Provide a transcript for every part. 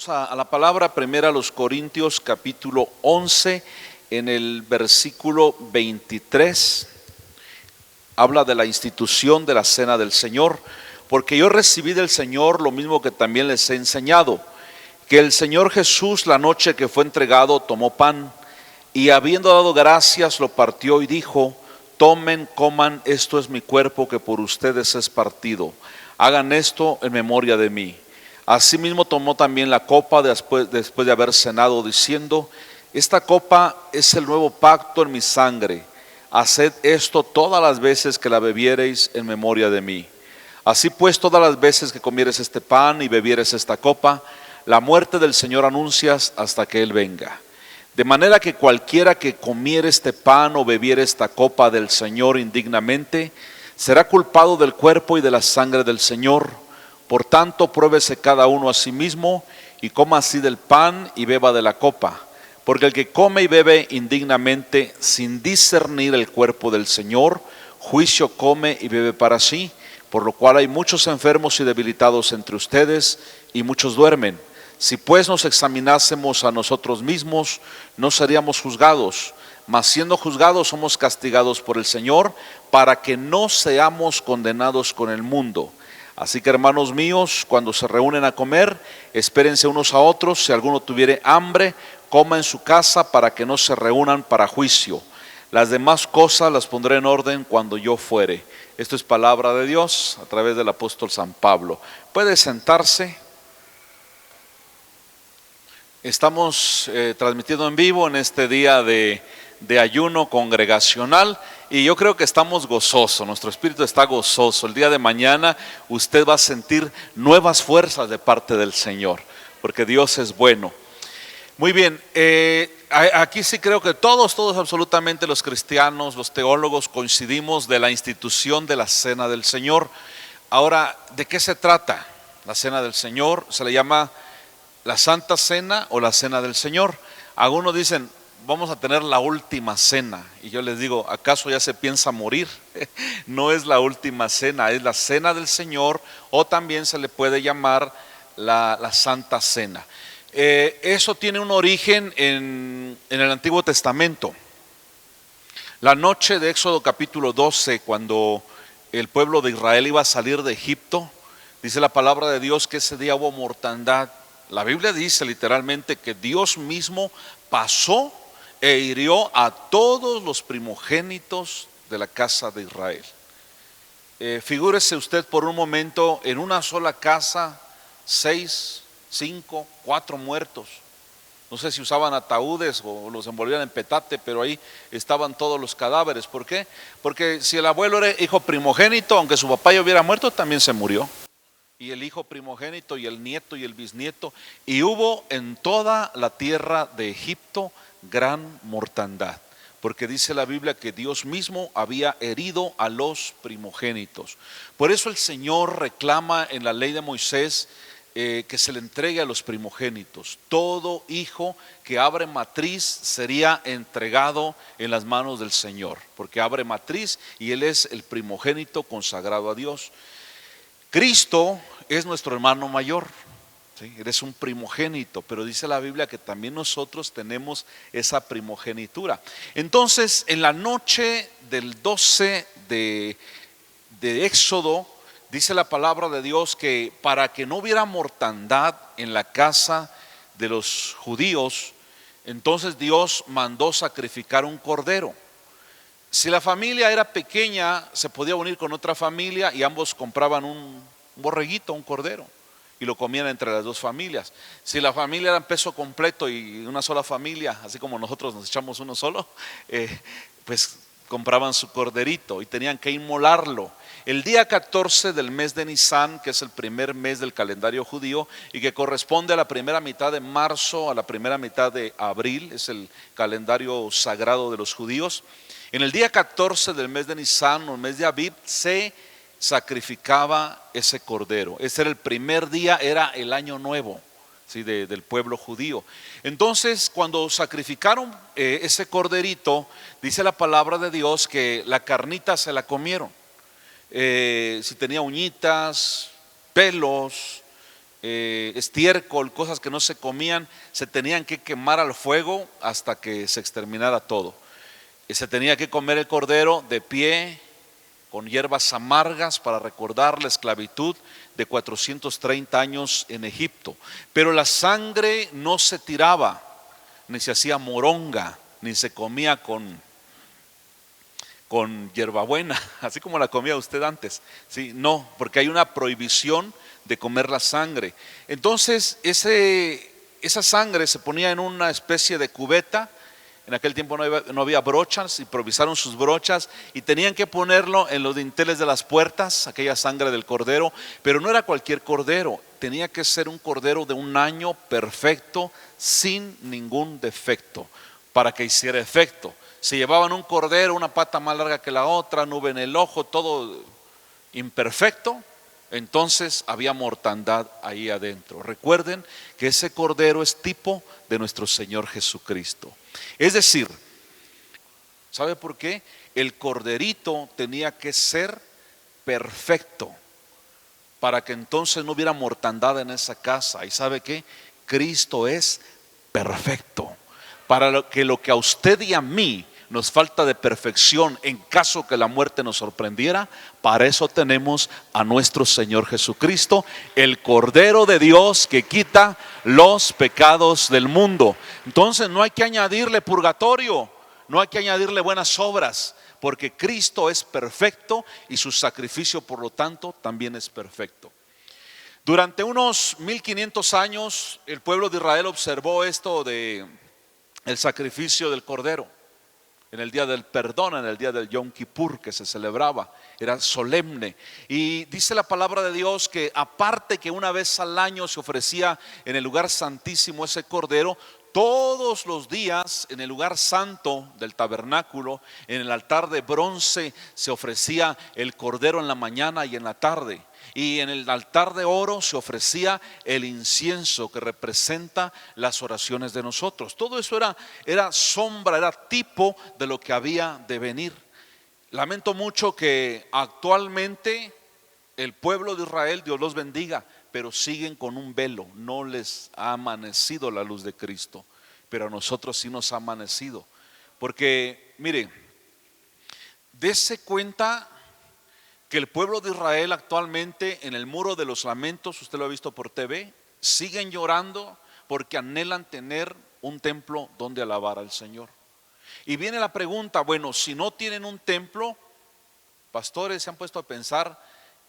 Vamos a la palabra primera a los Corintios capítulo 11, en el versículo 23, habla de la institución de la cena del Señor, porque yo recibí del Señor lo mismo que también les he enseñado, que el Señor Jesús la noche que fue entregado tomó pan y habiendo dado gracias lo partió y dijo: tomen, coman, esto es mi cuerpo que por ustedes es partido, hagan esto en memoria de mí. Asimismo tomó también la copa después de haber cenado, diciendo: esta copa es el nuevo pacto en mi sangre, haced esto todas las veces que la bebiereis en memoria de mí. Así pues, todas las veces que comieres este pan y bebieres esta copa, la muerte del Señor anuncias hasta que Él venga. De manera que cualquiera que comiere este pan o bebiere esta copa del Señor indignamente, será culpado del cuerpo y de la sangre del Señor. Por tanto, pruébese cada uno a sí mismo y coma así del pan y beba de la copa. Porque el que come y bebe indignamente, sin discernir el cuerpo del Señor, juicio come y bebe para sí, por lo cual hay muchos enfermos y debilitados entre ustedes, y muchos duermen. Si pues nos examinásemos a nosotros mismos, no seríamos juzgados, mas siendo juzgados somos castigados por el Señor, para que no seamos condenados con el mundo. Así que, hermanos míos, cuando se reúnen a comer, espérense unos a otros. Si alguno tuviere hambre, coma en su casa, para que no se reúnan para juicio. Las demás cosas las pondré en orden cuando yo fuere. Esto es palabra de Dios a través del apóstol San Pablo. Puede sentarse. Estamos transmitiendo en vivo en este día de ayuno congregacional, y yo creo que estamos gozosos, nuestro espíritu está gozoso. El día de mañana usted va a sentir nuevas fuerzas de parte del Señor, porque Dios es bueno. Muy bien, aquí sí creo que todos absolutamente los cristianos, los teólogos coincidimos de la institución de la cena del Señor. Ahora, ¿de qué se trata la cena del Señor? Se le llama la Santa Cena o la Cena del Señor. Algunos dicen: vamos a tener la última cena, y yo les digo: ¿acaso ya se piensa morir? No es la última cena, es la Cena del Señor, o también se le puede llamar la Santa Cena. Eso tiene un origen en el Antiguo Testamento. La noche de Éxodo capítulo 12, cuando el pueblo de Israel iba a salir de Egipto, dice la palabra de Dios que ese día hubo mortandad. La Biblia dice literalmente que Dios mismo pasó e hirió a todos los primogénitos de la casa de Israel. Figúrese usted por un momento en una sola casa, 6, 5, 4 muertos. No sé si usaban ataúdes o los envolvían en petate, pero ahí estaban todos los cadáveres. ¿Por qué? Porque si el abuelo era hijo primogénito, aunque su papá ya hubiera muerto, también se murió. Y el hijo primogénito y el nieto y el bisnieto. Y hubo en toda la tierra de Egipto gran mortandad, porque dice la Biblia que Dios mismo había herido a los primogénitos. Por eso el Señor reclama en la ley de Moisés que se le entregue a los primogénitos. Todo hijo que abre matriz sería entregado en las manos del Señor, porque abre matriz y Él es el primogénito consagrado a Dios. Cristo es nuestro hermano mayor. ¿Sí? Eres un primogénito, pero dice la Biblia que también nosotros tenemos esa primogenitura. Entonces, en la noche del 12 de Éxodo, dice la palabra de Dios que para que no hubiera mortandad en la casa de los judíos, entonces Dios mandó sacrificar un cordero. Si la familia era pequeña, se podía unir con otra familia y ambos compraban un borreguito, un cordero, y lo comían entre las dos familias. Si la familia era en peso completo y una sola familia, así como nosotros nos echamos uno solo, pues compraban su corderito y tenían que inmolarlo. El día 14 del mes de Nisan, que es el primer mes del calendario judío y que corresponde a la primera mitad de marzo, a la primera mitad de abril, es el calendario sagrado de los judíos. En el día 14 del mes de Nisan, o el mes de Abib, se sacrificaba ese cordero. Ese era el primer día, era el año nuevo, ¿sí? del pueblo judío. Entonces, cuando sacrificaron ese corderito, dice la palabra de Dios que la carnita se la comieron. Si tenía uñitas, pelos, estiércol, cosas que no se comían, se tenían que quemar al fuego hasta que se exterminara todo. Y se tenía que comer el cordero de pie, con hierbas amargas, para recordar la esclavitud de 430 años en Egipto. Pero la sangre no se tiraba, ni se hacía moronga, ni se comía con hierbabuena, así como la comía usted antes. Sí, no, porque hay una prohibición de comer la sangre. Entonces esa sangre se ponía en una especie de cubeta. En aquel tiempo no había brochas, improvisaron sus brochas y tenían que ponerlo en los dinteles de las puertas, aquella sangre del cordero. Pero no era cualquier cordero, tenía que ser un cordero de un año perfecto, sin ningún defecto, para que hiciera efecto. Si llevaban un cordero, una pata más larga que la otra, nube en el ojo, todo imperfecto, entonces había mortandad ahí adentro. Recuerden que ese cordero es tipo de nuestro Señor Jesucristo. Es decir, ¿sabe por qué? El corderito tenía que ser perfecto para que entonces no hubiera mortandad en esa casa. ¿Y sabe qué? Cristo es perfecto. Para que lo que a usted y a mí nos falta de perfección en caso que la muerte nos sorprendiera, para eso tenemos a nuestro Señor Jesucristo, el Cordero de Dios que quita los pecados del mundo. Entonces no hay que añadirle purgatorio, no hay que añadirle buenas obras, porque Cristo es perfecto y su sacrificio, por lo tanto, también es perfecto. Durante unos 1500 años el pueblo de Israel observó esto de el sacrificio del Cordero. En el día del perdón, en el día del Yom Kippur que se celebraba, era solemne. Y dice la palabra de Dios que aparte que una vez al año se ofrecía en el lugar santísimo ese cordero, todos los días en el lugar santo del tabernáculo, en el altar de bronce, se ofrecía el cordero en la mañana y en la tarde. Y en el altar de oro se ofrecía el incienso que representa las oraciones de nosotros. Todo eso era sombra, era tipo de lo que había de venir. Lamento mucho que actualmente el pueblo de Israel, Dios los bendiga, pero siguen con un velo. No les ha amanecido la luz de Cristo, pero a nosotros sí nos ha amanecido. Porque mire, dése cuenta que el pueblo de Israel actualmente en el muro de los lamentos, usted lo ha visto por TV, siguen llorando porque anhelan tener un templo donde alabar al Señor. Y viene la pregunta, bueno, si no tienen un templo, pastores se han puesto a pensar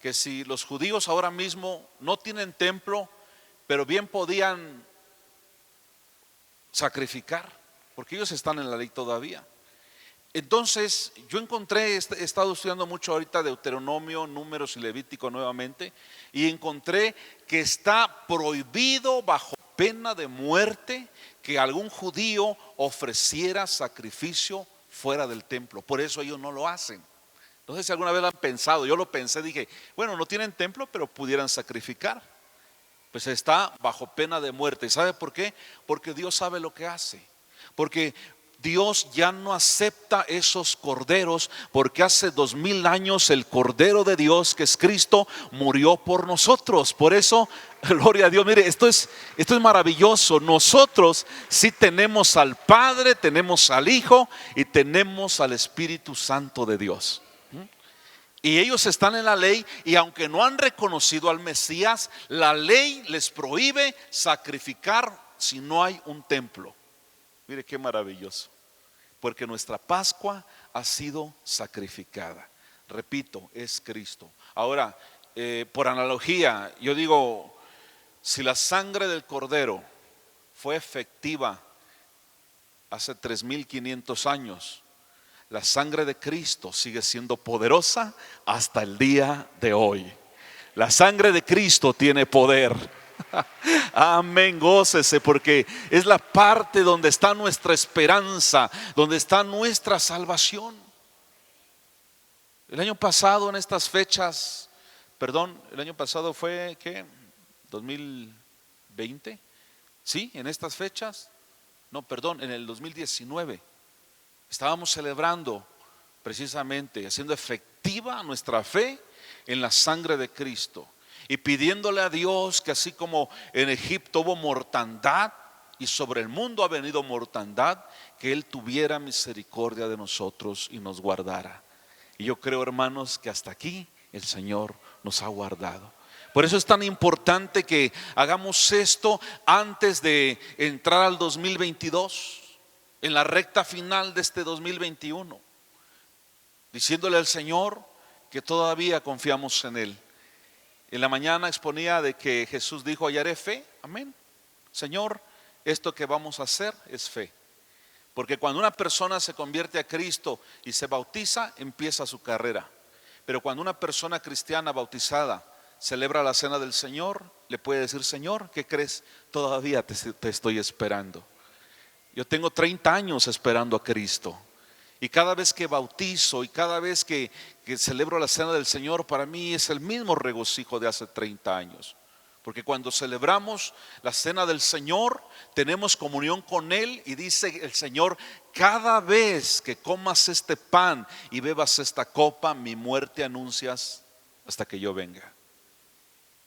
que si los judíos ahora mismo no tienen templo, pero bien podían sacrificar, porque ellos están en la ley todavía. Entonces yo encontré, he estado estudiando mucho ahorita Deuteronomio, Números y Levítico nuevamente, y encontré que está prohibido bajo pena de muerte que algún judío ofreciera sacrificio fuera del templo. Por eso ellos no lo hacen. No sé si alguna vez lo han pensado, yo lo pensé, dije, bueno, no tienen templo, pero pudieran sacrificar. Pues está bajo pena de muerte. ¿Y sabe por qué? Porque Dios sabe lo que hace. Porque Dios ya no acepta esos corderos, porque hace 2000 años el Cordero de Dios, que es Cristo, murió por nosotros. Por eso, gloria a Dios. Mire, esto es maravilloso. Nosotros sí tenemos al Padre, tenemos al Hijo y tenemos al Espíritu Santo de Dios. Y ellos están en la ley, y aunque no han reconocido al Mesías, la ley les prohíbe sacrificar si no hay un templo. Mire qué maravilloso, porque nuestra Pascua ha sido sacrificada. Repito, es Cristo. Ahora, por analogía, yo digo, si la sangre del Cordero fue efectiva hace 3500 años, la sangre de Cristo sigue siendo poderosa hasta el día de hoy. La sangre de Cristo tiene poder. Amén, gócese, porque es la parte donde está nuestra esperanza, donde está nuestra salvación. El año pasado en estas fechas, el año pasado fue ¿qué? 2020. Sí, en estas fechas, en el 2019 estábamos celebrando precisamente, haciendo efectiva nuestra fe en la sangre de Cristo. y pidiéndole a Dios que así como en Egipto hubo mortandad y sobre el mundo ha venido mortandad, que Él tuviera misericordia de nosotros y nos guardara. Y yo creo, hermanos, que hasta aquí el Señor nos ha guardado. Por eso es tan importante que hagamos esto antes de entrar al 2022, en la recta final de este 2021, diciéndole al Señor que todavía confiamos en Él. En la mañana exponía de que Jesús dijo: hallaré fe. Amén. Señor, esto que vamos a hacer es fe. Porque cuando una persona se convierte a Cristo y se bautiza, empieza su carrera. Pero cuando una persona cristiana bautizada celebra la cena del Señor, le puede decir: Señor, ¿qué crees? Todavía te estoy esperando. Yo tengo 30 años esperando a Cristo. Y cada vez que bautizo y cada vez que celebro la cena del Señor, para mí es el mismo regocijo de hace 30 años. Porque cuando celebramos la cena del Señor, tenemos comunión con Él, y dice el Señor: cada vez que comas este pan y bebas esta copa, mi muerte anuncias hasta que yo venga.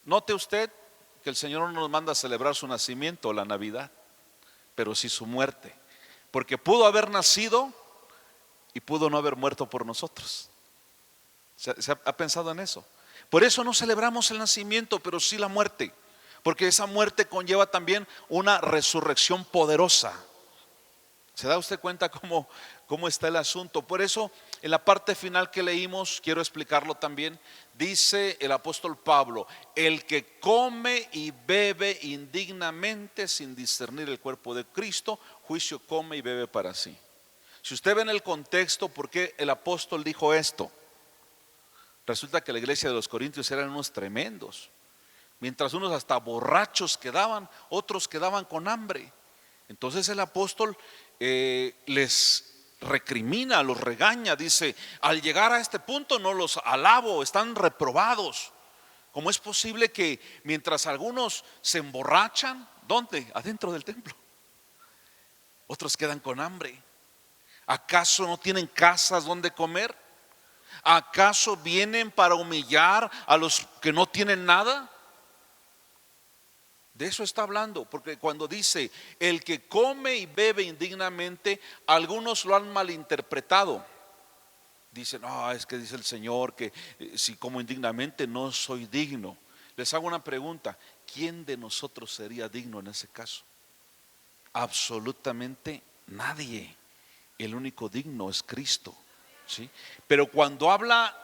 Note usted que el Señor no nos manda a celebrar su nacimiento o la Navidad, pero sí su muerte. Porque pudo haber nacido y pudo no haber muerto por nosotros. ¿Se ha pensado en eso? Por eso no celebramos el nacimiento, pero sí la muerte, porque esa muerte conlleva también una resurrección poderosa. ¿Se da usted cuenta cómo está el asunto? Por eso en la parte final que leímos, quiero explicarlo también, dice el apóstol Pablo: el que come y bebe indignamente sin discernir el cuerpo de Cristo, juicio come y bebe para sí. Si usted ve en el contexto por qué el apóstol dijo esto, resulta que la iglesia de los Corintios eran unos tremendos. Mientras unos hasta borrachos quedaban, otros quedaban con hambre. Entonces el apóstol les recrimina, los regaña, dice: al llegar a este punto no los alabo, están reprobados. ¿Cómo es posible que mientras algunos se emborrachan, ¿dónde? Adentro del templo, otros quedan con hambre? ¿Acaso no tienen casas donde comer? ¿Acaso vienen para humillar a los que no tienen nada? De eso está hablando, porque cuando dice el que come y bebe indignamente, algunos lo han malinterpretado. Dicen: es que dice el Señor que si como indignamente no soy digno. Les hago una pregunta: ¿quién de nosotros sería digno en ese caso? Absolutamente nadie. El único digno es Cristo, ¿sí? Pero cuando habla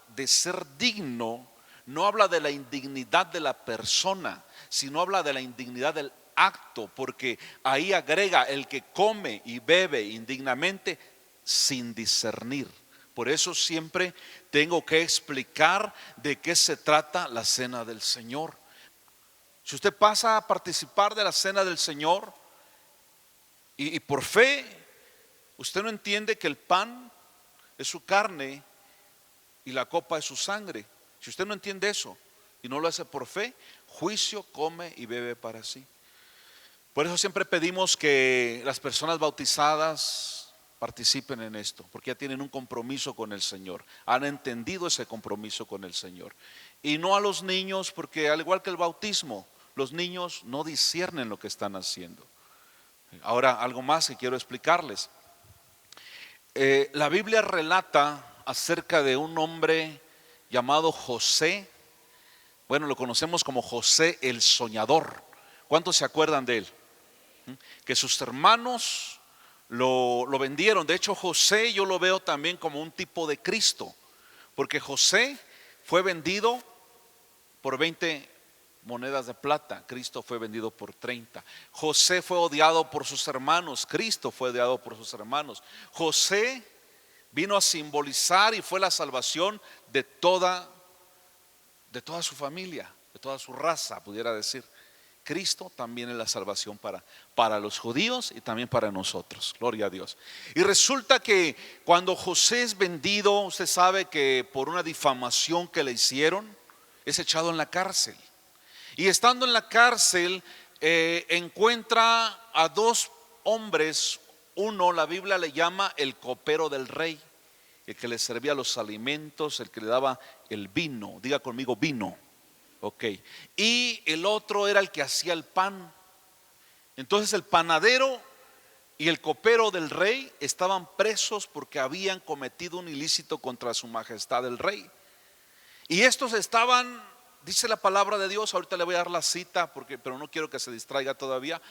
de ser digno, no habla de la indignidad de la persona, sino habla de la indignidad del acto, porque ahí agrega el que come y bebe indignamente sin discernir. Por eso siempre tengo que explicar de qué se trata la cena del Señor. Si usted pasa a participar de la cena del Señor y por fe usted no entiende que el pan es su carne y la copa es su sangre, si usted no entiende eso y no lo hace por fe, juicio come y bebe para sí. Por eso siempre pedimos que las personas bautizadas participen en esto, porque ya tienen un compromiso con el Señor, han entendido ese compromiso con el Señor. Y no a los niños, porque al igual que el bautismo, los niños no disciernen lo que están haciendo. Ahora, algo más que quiero explicarles. La Biblia relata acerca de un hombre llamado José. Bueno, lo conocemos como José el soñador. ¿Cuántos se acuerdan de él? Que sus hermanos lo vendieron. De hecho, José yo lo veo también como un tipo de Cristo, porque José fue vendido por 20 monedas de plata, Cristo fue vendido por 30. José fue odiado por sus hermanos, Cristo fue odiado por sus hermanos. José vino a simbolizar y fue la salvación de toda su familia, de toda su raza, pudiera decir. Cristo también es la salvación para los judíos y también para nosotros, gloria a Dios. Y resulta que cuando José es vendido, usted sabe que por una difamación que le hicieron, es echado en la cárcel. Y estando en la cárcel encuentra a dos hombres. Uno, la Biblia le llama el copero del rey, el que le servía los alimentos, el que le daba el vino. Diga conmigo: vino. Ok. Y el otro era el que hacía el pan. Entonces el panadero y el copero del rey estaban presos porque habían cometido un ilícito contra su majestad el rey. Y estos estaban, dice la palabra de Dios, ahorita le voy a dar la cita, pero no quiero que se distraiga todavía.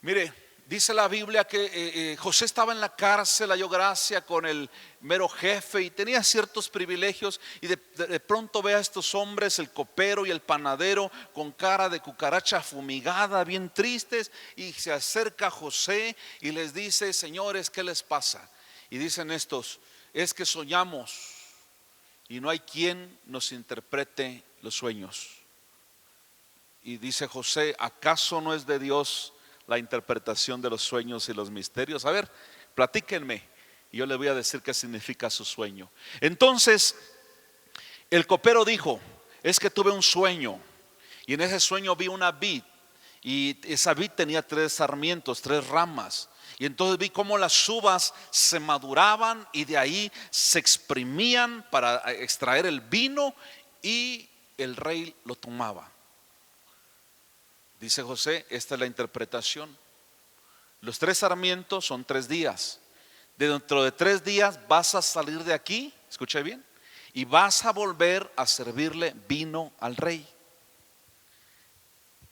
Mire, dice la Biblia que José estaba en la cárcel, halló gracia con el mero jefe y tenía ciertos privilegios. Y de pronto ve a estos hombres, el copero y el panadero, con cara de cucaracha fumigada, bien tristes. Y se acerca a José y les dice: señores, ¿qué les pasa? Y dicen estos: es que soñamos y no hay quien nos interprete los sueños. Y dice José: ¿acaso no es de Dios la interpretación de los sueños y los misterios? A ver, platíquenme y yo le voy a decir qué significa su sueño. Entonces el copero dijo: es que tuve un sueño y en ese sueño vi una vid, y esa vid tenía 3 sarmientos, 3 ramas. Y entonces vi cómo las uvas se maduraban y de ahí se exprimían para extraer el vino, y el rey lo tomaba. Dice José: esta es la interpretación. Los 3 sarmientos son 3 días. Dentro de 3 días vas a salir de aquí, escucha bien, y vas a volver a servirle vino al rey.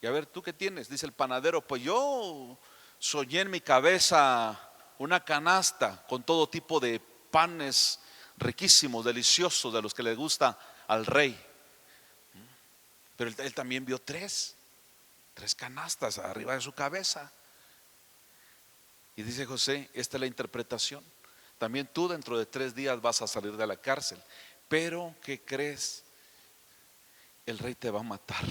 Y a ver, ¿tú qué tienes? Dice el panadero: pues yo soñé en mi cabeza una canasta con todo tipo de panes riquísimos, deliciosos, de los que le gusta al rey. Pero él también vio 3 canastas arriba de su cabeza. Y dice José: esta es la interpretación. También tú dentro de 3 días vas a salir de la cárcel. Pero ¿qué crees? El rey te va a matar.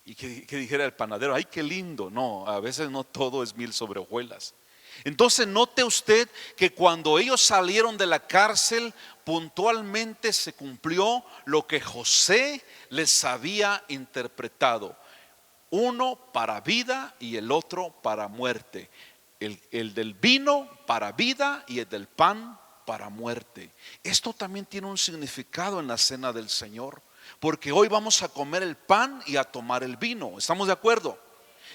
Y que dijera el panadero: ay, qué lindo. No, a veces no todo es miel sobre hojuelas. Entonces note usted que cuando ellos salieron de la cárcel, puntualmente se cumplió lo que José les había interpretado: uno para vida y el otro para muerte. El del vino para vida y el del pan para muerte. Esto también tiene un significado en la cena del Señor, porque hoy vamos a comer el pan y a tomar el vino. ¿Estamos de acuerdo?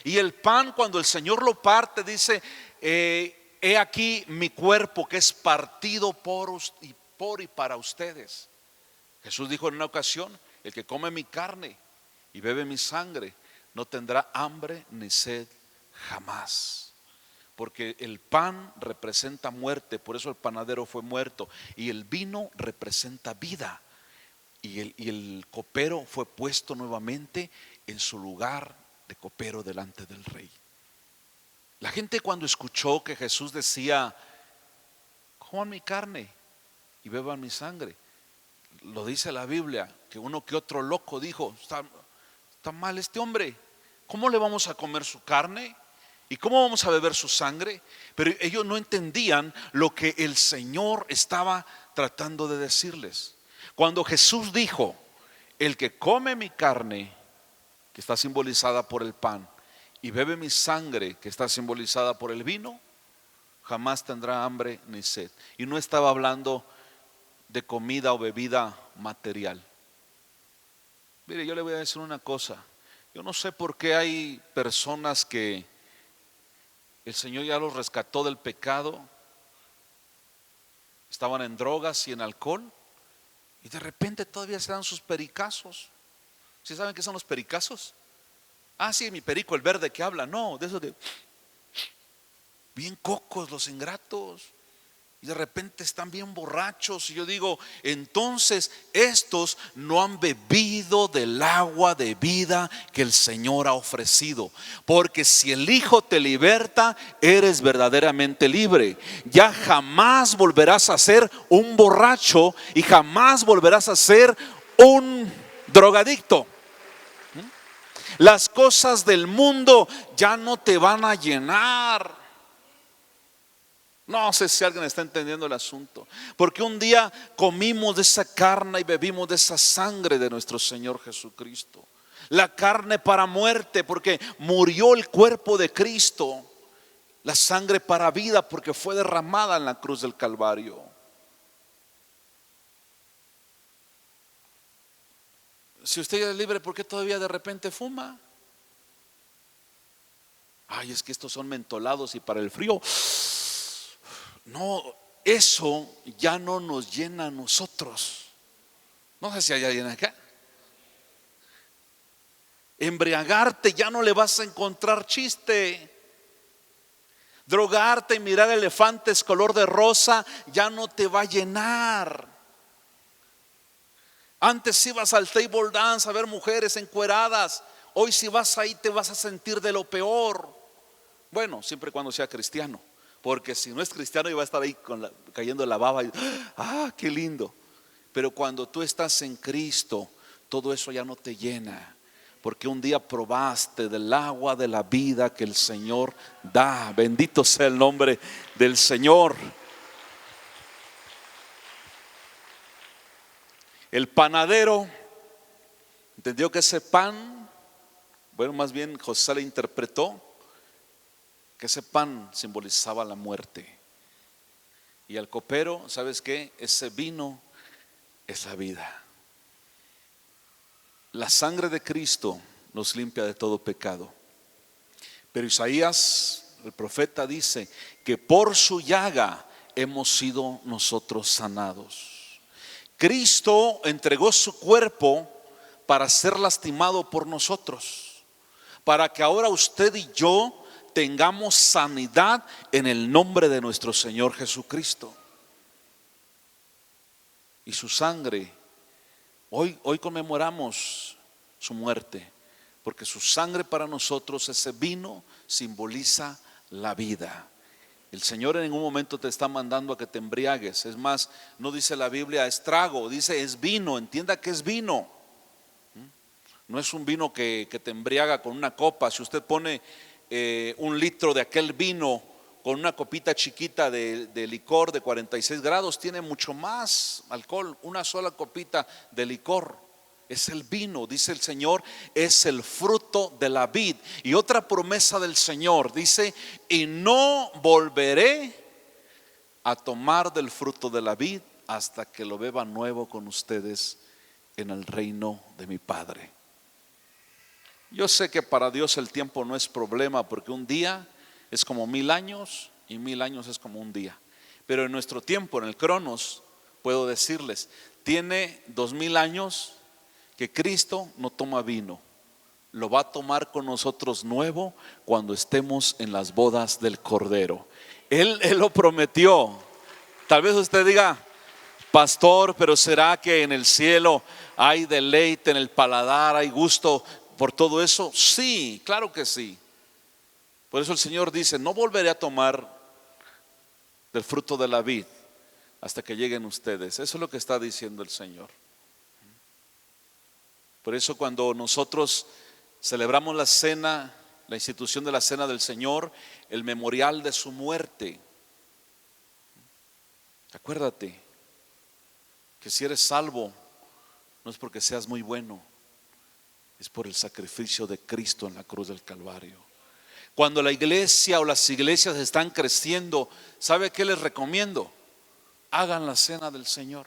Y el pan, cuando el Señor lo parte, dice: he aquí mi cuerpo que es partido por y para ustedes. Jesús dijo en una ocasión: el que come mi carne y bebe mi sangre no tendrá hambre ni sed jamás. Porque el pan representa muerte, por eso el panadero fue muerto. Y el vino representa vida. Y el copero fue puesto nuevamente en su lugar de copero delante del rey. La gente, cuando escuchó que Jesús decía: coman mi carne y beban mi sangre, lo dice la Biblia, que uno que otro loco dijo: está mal este hombre, ¿cómo le vamos a comer su carne? ¿Y cómo vamos a beber su sangre? Pero ellos no entendían lo que el Señor estaba tratando de decirles. Cuando Jesús dijo: el que come mi carne, que está simbolizada por el pan, y bebe mi sangre, que está simbolizada por el vino, jamás tendrá hambre ni sed. Y no estaba hablando de comida o bebida material. Mire, yo le voy a decir una cosa. Yo no sé por qué hay personas que el Señor ya los rescató del pecado, estaban en drogas y en alcohol, y de repente todavía se dan sus pericazos. ¿Sí saben qué son los pericazos? Ah, sí, mi perico, el verde que habla. No, de esos de bien cocos, los ingratos. Y de repente están bien borrachos. Y yo digo: entonces estos no han bebido del agua de vida que el Señor ha ofrecido. Porque si el Hijo te liberta, eres verdaderamente libre. Ya jamás volverás a ser un borracho y jamás volverás a ser un drogadicto. Las cosas del mundo ya no te van a llenar. No sé si alguien está entendiendo el asunto. Porque un día comimos de esa carne y bebimos de esa sangre de nuestro Señor Jesucristo. La carne para muerte, porque murió el cuerpo de Cristo. La sangre para vida, porque fue derramada en la cruz del Calvario. Si usted ya es libre, ¿por qué todavía de repente fuma? Ay, es que estos son mentolados y para el frío. No, eso ya no nos llena a nosotros. No sé si hay alguien acá. Embriagarte ya no le vas a encontrar chiste. Drogarte y mirar elefantes color de rosa ya no te va a llenar. Antes ibas al table dance a ver mujeres encueradas. Hoy si vas ahí te vas a sentir de lo peor. Bueno, siempre y cuando sea cristiano. Porque si no es cristiano y va a estar ahí cayendo la baba y, qué lindo. Pero cuando tú estás en Cristo, todo eso ya no te llena. Porque un día probaste del agua de la vida que el Señor da. Bendito sea el nombre del Señor. El panadero entendió que ese pan, bueno, más bien José le interpretó que ese pan simbolizaba la muerte. Y al copero, ¿sabes qué? Ese vino es la vida. La sangre de Cristo nos limpia de todo pecado. Pero Isaías, el profeta, dice que por su llaga hemos sido nosotros sanados. Cristo entregó su cuerpo para ser lastimado por nosotros, para que ahora usted y yo tengamos sanidad en el nombre de nuestro Señor Jesucristo. Y su sangre, hoy conmemoramos su muerte, porque su sangre para nosotros, ese vino, simboliza la vida. El Señor en ningún momento te está mandando a que te embriagues. Es más, no dice la Biblia es trago, dice es vino. Entienda que es vino. No es un vino que te embriaga con una copa. Si usted pone 1 litro de aquel vino con una copita chiquita de licor de 46 grados, tiene mucho más alcohol. Una sola copita de licor es el vino, dice el Señor, es el fruto de la vid. Y otra promesa del Señor dice: y no volveré a tomar del fruto de la vid hasta que lo beba nuevo con ustedes en el reino de mi Padre. Yo sé que para Dios el tiempo no es problema, porque un día es como 1000 años y 1000 años es como un día. Pero en nuestro tiempo, en el Cronos, puedo decirles, tiene 2000 años que Cristo no toma vino. Lo va a tomar con nosotros nuevo cuando estemos en las bodas del Cordero. Él lo prometió. Tal vez usted diga: pastor, pero ¿será que en el cielo hay deleite en el paladar, hay gusto por todo eso? Sí, claro que sí. Por eso el Señor dice: no volveré a tomar del fruto de la vid hasta que lleguen ustedes. Eso es lo que está diciendo el Señor. Por eso cuando nosotros celebramos la cena, la institución de la cena del Señor, el memorial de su muerte, acuérdate que si eres salvo no es porque seas muy bueno, es por el sacrificio de Cristo en la cruz del Calvario. Cuando la iglesia o las iglesias están creciendo, ¿sabe qué les recomiendo? Hagan la cena del Señor.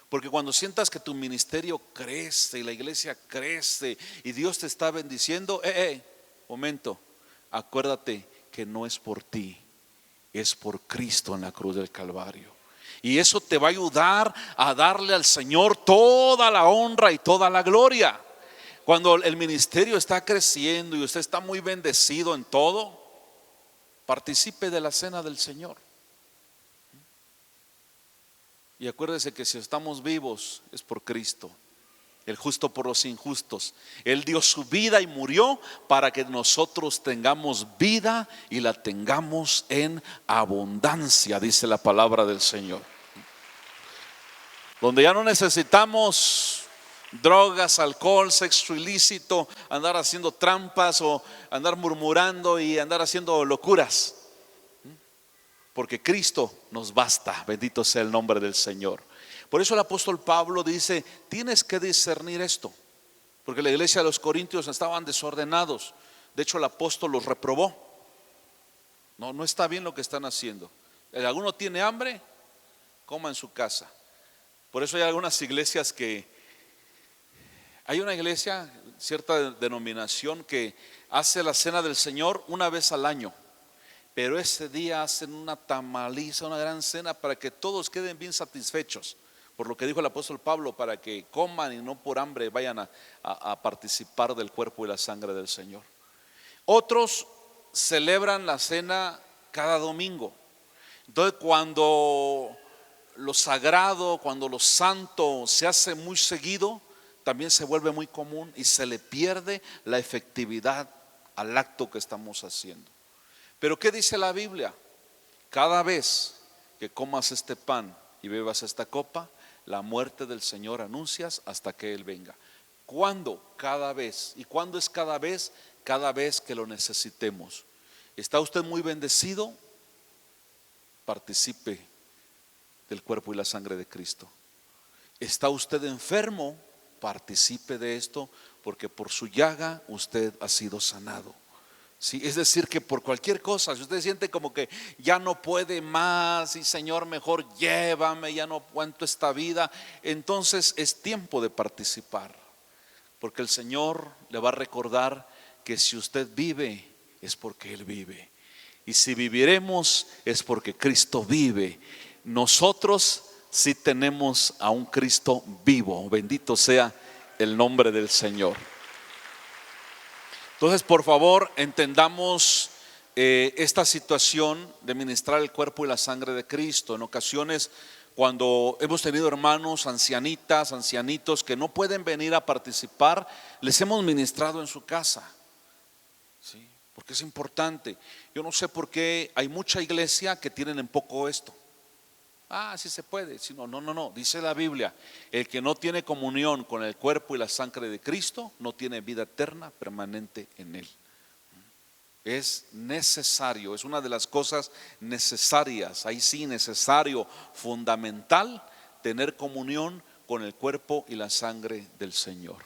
Porque cuando sientas que tu ministerio crece y la iglesia crece y Dios te está bendiciendo, momento, acuérdate que no es por ti, es por Cristo en la cruz del Calvario. Y eso te va a ayudar a darle al Señor toda la honra y toda la gloria. Cuando el ministerio está creciendo y usted está muy bendecido en todo, participe de la cena del Señor. Y acuérdese que si estamos vivos es por Cristo, el justo por los injustos. Él dio su vida y murió para que nosotros tengamos vida y la tengamos en abundancia, dice la palabra del Señor. Donde ya no necesitamos drogas, alcohol, sexo ilícito, andar haciendo trampas o andar murmurando y andar haciendo locuras. Porque Cristo nos basta, bendito sea el nombre del Señor. Por eso el apóstol Pablo dice: tienes que discernir esto, porque la iglesia de los Corintios estaban desordenados. De hecho el apóstol los reprobó. No está bien lo que están haciendo. ¿Alguno tiene hambre? Coma en su casa. Por eso hay algunas iglesias que Hay una iglesia, cierta denominación, que hace la cena del Señor una vez al año, pero ese día hacen una tamaliza, una gran cena para que todos queden bien satisfechos, por lo que dijo el apóstol Pablo, para que coman y no por hambre vayan a participar del cuerpo y la sangre del Señor. Otros celebran la cena cada domingo. Entonces, cuando lo sagrado, cuando lo santo se hace muy seguido, también se vuelve muy común y se le pierde la efectividad al acto que estamos haciendo. Pero ¿qué dice la Biblia? Cada vez que comas este pan y bebas esta copa, la muerte del Señor anuncias hasta que Él venga. ¿Cuándo? Cada vez. ¿Y cuándo es cada vez? Cada vez que lo necesitemos. ¿Está usted muy bendecido? Participe del cuerpo y la sangre de Cristo. ¿Está usted enfermo? Participe de esto, porque por su llaga usted ha sido sanado. Sí, es decir, que por cualquier cosa, si usted siente como que ya no puede más y Señor, mejor llévame, ya no aguanto esta vida, entonces es tiempo de participar, porque el Señor le va a recordar que si usted vive es porque Él vive, y si viviremos es porque Cristo vive. Nosotros sí tenemos a un Cristo vivo, bendito sea el nombre del Señor. Entonces, por favor, entendamos esta situación de ministrar el cuerpo y la sangre de Cristo. En ocasiones, cuando hemos tenido hermanos, ancianitas, ancianitos que no pueden venir a participar, les hemos ministrado en su casa, ¿sí? Porque es importante. Yo no sé por qué hay mucha iglesia que tienen en poco esto. Sí se puede. No, dice la Biblia: el que no tiene comunión con el cuerpo y la sangre de Cristo no tiene vida eterna permanente en él. Es necesario, es una de las cosas necesarias, ahí sí necesario, fundamental, tener comunión con el cuerpo y la sangre del Señor.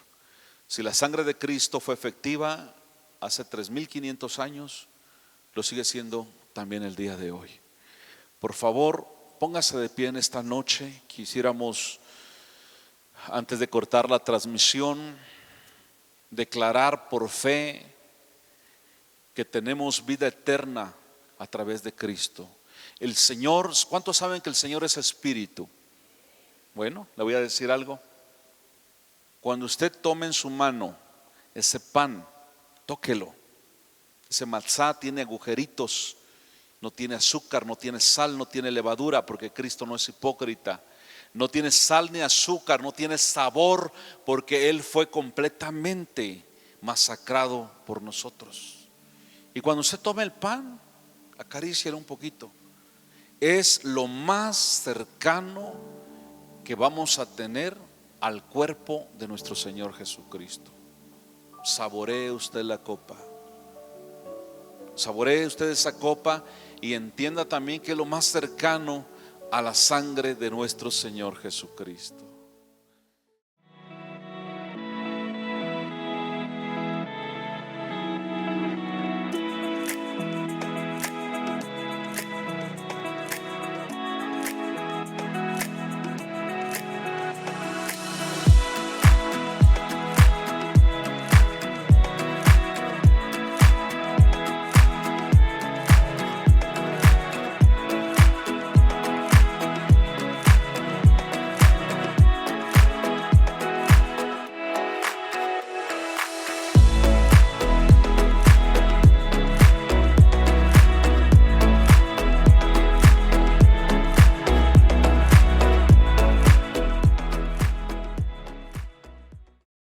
Si la sangre de Cristo fue efectiva hace 3500 años, lo sigue siendo también el día de hoy. Por favor, póngase de pie en esta noche. Quisiéramos, antes de cortar la transmisión, declarar por fe que tenemos vida eterna a través de Cristo. El Señor, ¿cuántos saben que el Señor es espíritu? Bueno, le voy a decir algo. Cuando usted tome en su mano ese pan, tóquelo. Ese matzá tiene agujeritos, no tiene azúcar, no tiene sal, no tiene levadura, porque Cristo no es hipócrita. No tiene sal ni azúcar, no tiene sabor, porque Él fue completamente masacrado por nosotros. Y cuando usted tome el pan, acarícielo un poquito. Es lo más cercano que vamos a tener al cuerpo de nuestro Señor Jesucristo. Saboree usted la copa. Saboree usted esa copa y entienda también que es lo más cercano a la sangre de nuestro Señor Jesucristo.